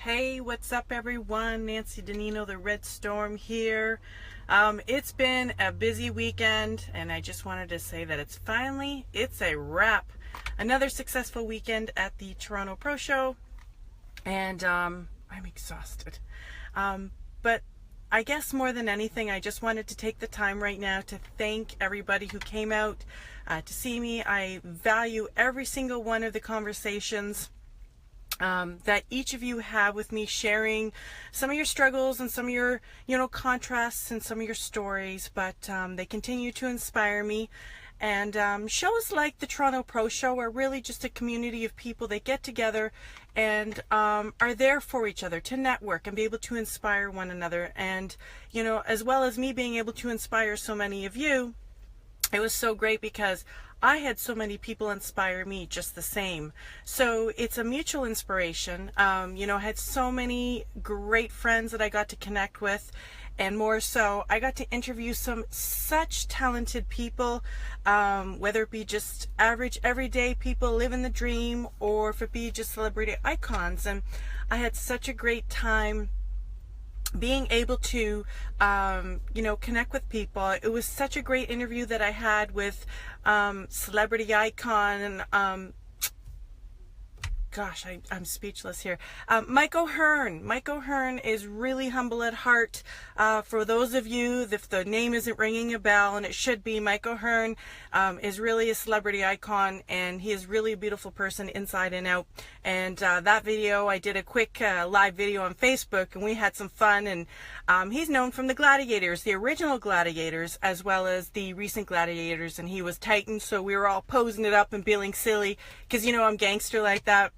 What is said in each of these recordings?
Hey, what's up everyone? Nancy Nino, the Red Storm here. It's been a busy weekend and I just wanted to say that it's a wrap. Another successful weekend at the Toronto Pro Show, and I'm exhausted. But I guess more than anything, I just wanted to take the time right now to thank everybody who came out to see me. I value every single one of the conversations that each of you have with me, sharing some of your struggles and some of your, contrasts and some of your stories, but they continue to inspire me. And shows like the Toronto Pro Show are really just a community of people that get together and are there for each other to network and be able to inspire one another. And, as well as me being able to inspire so many of you, it was so great because I had so many people inspire me just the same. So it's a mutual inspiration. I had so many great friends that I got to connect with, and more so, I got to interview some such talented people, whether it be just average, everyday people living the dream, or if it be just celebrity icons. And I had such a great time being able to, connect with people. It was such a great interview that I had with celebrity icon, gosh, I'm speechless here. Mike O'Hearn. Mike O'Hearn is really humble at heart. For those of you, if the name isn't ringing a bell, and it should be, Mike O'Hearn is really a celebrity icon, and he is really a beautiful person inside and out. And that video, I did a quick live video on Facebook, and we had some fun. And he's known from the Gladiators, the original Gladiators, as well as the recent Gladiators, and he was Titan, so we were all posing it up and feeling silly, because I'm gangster like that.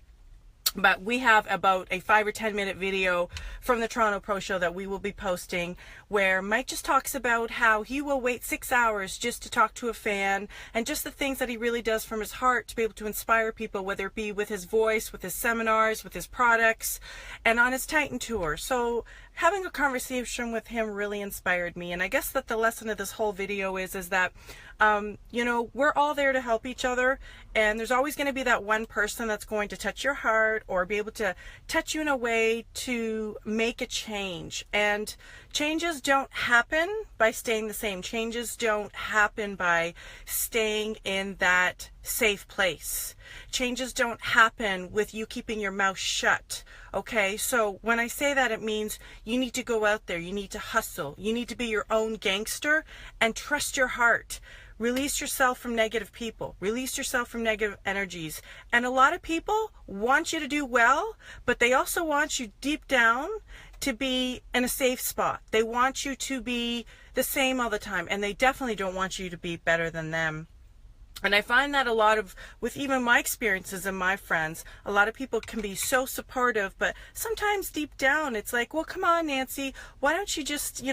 But we have about a 5 or 10 minute video from the Toronto Pro Show that we will be posting, where Mike just talks about how he will wait 6 hours just to talk to a fan, and just the things that he really does from his heart to be able to inspire people, whether it be with his voice, with his seminars, with his products, and on his Titan tour. So having a conversation with him really inspired me. And I guess that the lesson of this whole video is that we're all there to help each other, and there's always going to be that one person that's going to touch your heart or be able to touch you in a way to make a change. And changes don't happen by staying the same. Changes don't happen by staying in that safe place. Changes don't happen with you keeping your mouth shut. Okay, so when I say that, it means you need to go out there, you need to hustle, you need to be your own gangster and trust your heart. Release yourself from negative people, release yourself from negative energies. And a lot of people want you to do well, but they also want you deep down to be in a safe spot. They want you to be the same all the time, and they definitely don't want you to be better than them. And I find that with even my experiences and my friends, a lot of people can be so supportive, but sometimes deep down it's like, well, come on, Nancy, why don't you just,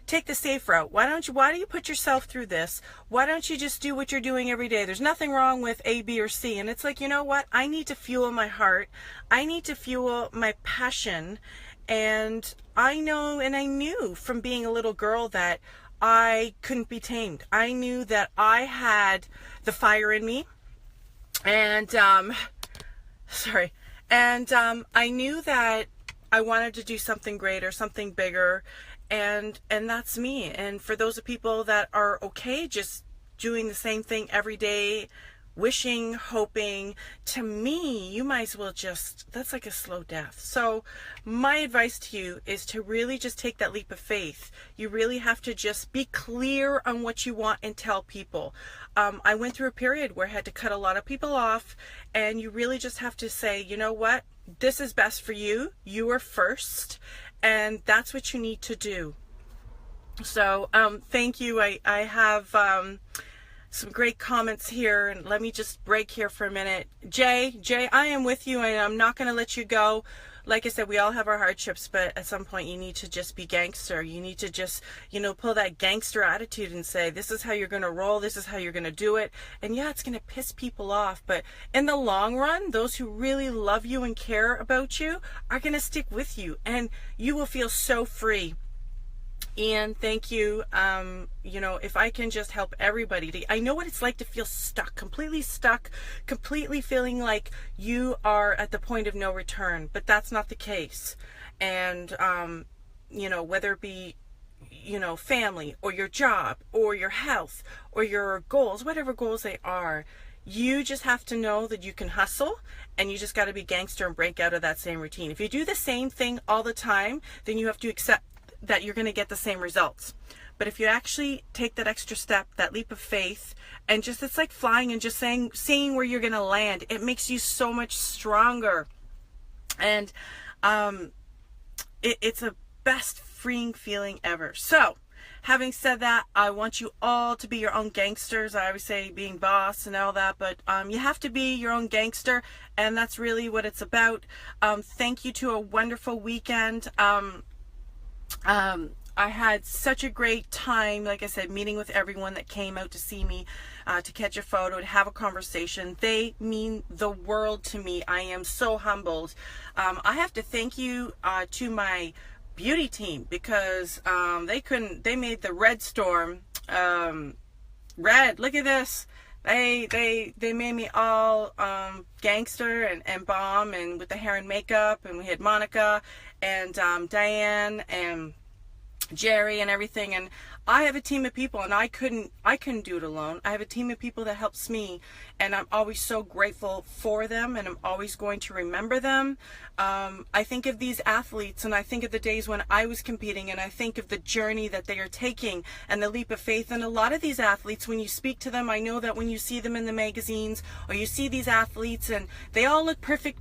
take the safe route? Why do you put yourself through this? Why don't you just do what you're doing every day? There's nothing wrong with A, B, or C. And it's like, you know what? I need to fuel my heart. I need to fuel my passion. And I know, and I knew from being a little girl that I couldn't be tamed. I knew that I had the fire in me, and I knew that I wanted to do something greater, something bigger, and that's me. And for those of people that are okay just doing the same thing every day, wishing, hoping, to me, you might as well that's like a slow death. So my advice to you is to really just take that leap of faith. You really have to just be clear on what you want and tell people. I went through a period where I had to cut a lot of people off, and you really just have to say, you know what, this is best for you. You are first, and that's what you need to do. So thank you. I have some great comments here, and let me just break here for a minute. Jay, I am with you, and I'm not going to let you go. Like I said, we all have our hardships, but at some point you need to just be gangster. You need to just, pull that gangster attitude and say, this is how you're going to roll, this is how you're going to do it. And yeah, it's going to piss people off, but in the long run, those who really love you and care about you are going to stick with you, and you will feel so free. Ian, thank you. You know, if I can just help everybody I know what it's like to feel stuck, completely feeling like you are at the point of no return, but that's not the case. And, you know, whether it be, you know, family or your job or your health or your goals, whatever goals they are, you just have to know that you can hustle, and you just got to be gangster and break out of that same routine. If you do the same thing all the time, then you have to accept that you're going to get the same results. But if you actually take that extra step, that leap of faith, and just, it's like flying and just seeing where you're going to land, it makes you so much stronger. And it's a best freeing feeling ever. So having said that, I want you all to be your own gangsters. I always say being boss and all that, but you have to be your own gangster, and that's really what it's about. Thank you to a wonderful weekend. I had such a great time, like I said, meeting with everyone that came out to see me, to catch a photo, to have a conversation. They mean the world to me. I am so humbled. I have to thank you to my beauty team, because they made the red storm red. Look at this. They made me all gangster and bomb, and with the hair and makeup, and we had Monica and Diane and Jerry and everything. And I have a team of people, and I couldn't do it alone. I have a team of people that helps me, and I'm always so grateful for them, and I'm always going to remember them. I think of these athletes, and I think of the days when I was competing, and I think of the journey that they are taking and the leap of faith. And a lot of these athletes, when you speak to them, I know that when you see them in the magazines, or you see these athletes and they all look perfect,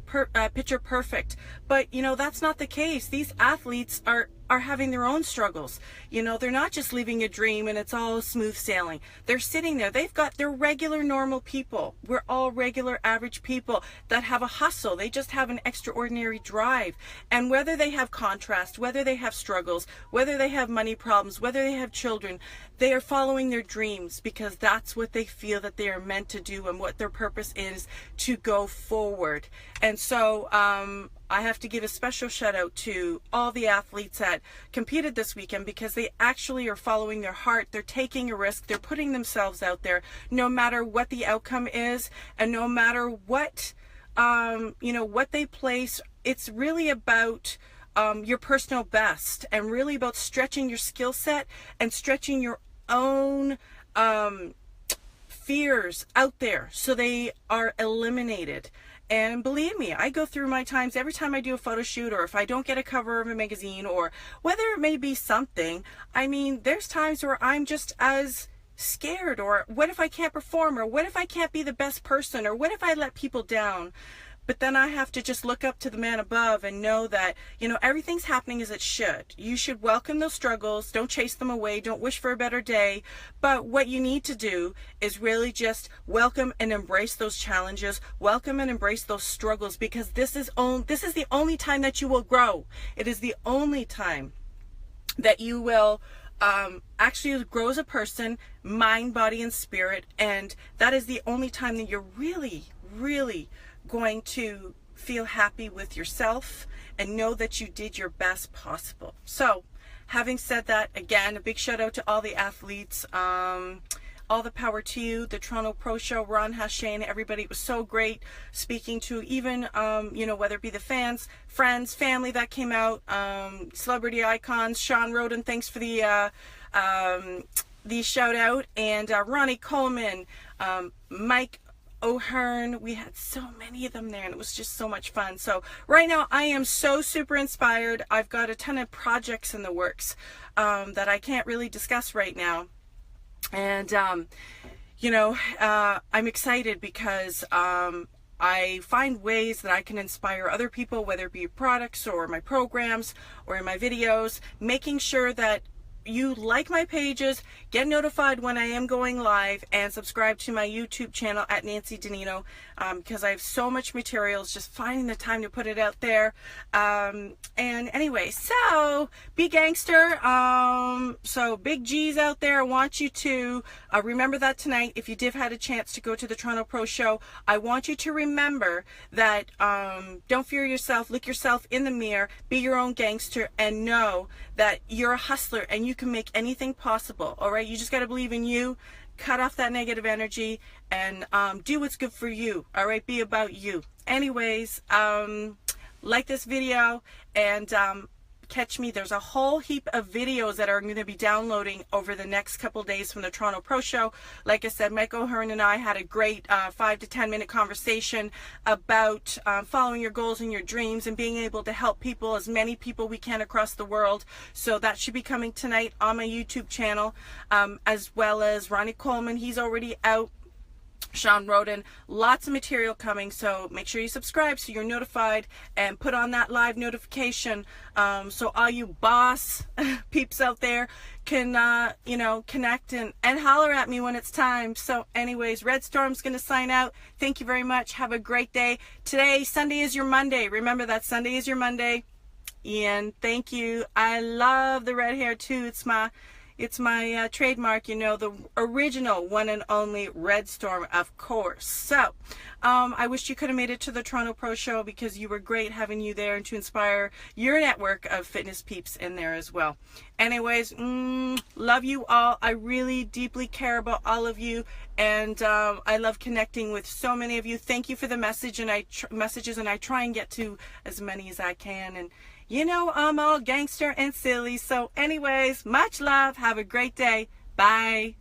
picture perfect, but you know, that's not the case. These athletes are having their own struggles. You know, they're not just living a dream and it's all smooth sailing. They're sitting there. They're regular, normal people. We're all regular, average people that have a hustle. They just have an extraordinary drive. And whether they have contrast, whether they have struggles, whether they have money problems, whether they have children, they are following their dreams, because that's what they feel that they are meant to do, and what their purpose is, to go forward. And so I have to give a special shout out to all the athletes that competed this weekend, because they actually are following their heart. They're taking a risk. They're putting themselves out there, no matter what the outcome is, and no matter what, you know, what they place. It's really about your personal best, and really about stretching your skill set and stretching your own fears out there, so they are eliminated. And believe me, I go through my times every time I do a photo shoot, or if I don't get a cover of a magazine, or whether it may be something. I mean, there's times where I'm just as scared, or what if I can't perform, or what if I can't be the best person, or what if I let people down? But then I have to just look up to the man above and know that, you know, everything's happening as it should. You should welcome those struggles. Don't chase them away. Don't wish for a better day. But what you need to do is really just welcome and embrace those challenges. Welcome and embrace those struggles, because this is the only time that you will grow. It is the only time that you will actually grow as a person, mind, body, and spirit. And that is the only time that you're really, really going to feel happy with yourself and know that you did your best possible. So having said that, again, a big shout out to all the athletes. All the power to you. The Toronto Pro Show, Ron Hashane, everybody. It was so great speaking to even, you know, whether it be the fans, friends, family that came out, celebrity icons. Sean Roden, thanks for the shout out. And Ronnie Coleman, Mike O'Hearn. We had so many of them there, and it was just so much fun. So right now I am so super inspired. I've got a ton of projects in the works that I can't really discuss right now. And you know, I'm excited because I find ways that I can inspire other people, whether it be products or my programs or in my videos, making sure that, you like my pages, get notified when I am going live, and subscribe to my YouTube channel at Nancy Nino, because I have so much material. It's just finding the time to put it out there. And anyway, so be gangster. So big G's out there. I want you to remember that tonight. If you did have a chance to go to the Toronto Pro Show, I want you to remember that don't fear yourself. Look yourself in the mirror. Be your own gangster, and know that you're a hustler and you can make anything possible. All right, you just got to believe in you. Cut off that negative energy and do what's good for you. All right, be about you. Anyways, like this video, and catch me. There's a whole heap of videos that are going to be downloading over the next couple days from the Toronto Pro Show. Like I said, Mike O'Hearn and I had a great 5 to 10 minute conversation about following your goals and your dreams and being able to help people, as many people we can across the world. So that should be coming tonight on my YouTube channel, as well as Ronnie Coleman. He's already out. Sean Roden, lots of material coming, so make sure you subscribe so you're notified, and put on that live notification so all you boss peeps out there can connect and holler at me when it's time. So anyways, Red Storm's gonna sign out. Thank you very much. Have a great day. Today, Sunday, is your Monday. Remember that Sunday is your Monday. Ian, thank you. I love the red hair too. It's my trademark, you know, the original one and only Red Storm, of course. So, I wish you could have made it to the Toronto Pro Show, because you were great having you there and to inspire your network of fitness peeps in there as well. Anyways, love you all. I really deeply care about all of you, and I love connecting with so many of you. Thank you for the messages, and I try and get to as many as I can. And you know, I'm all gangster and silly. So anyways, much love. Have a great day. Bye.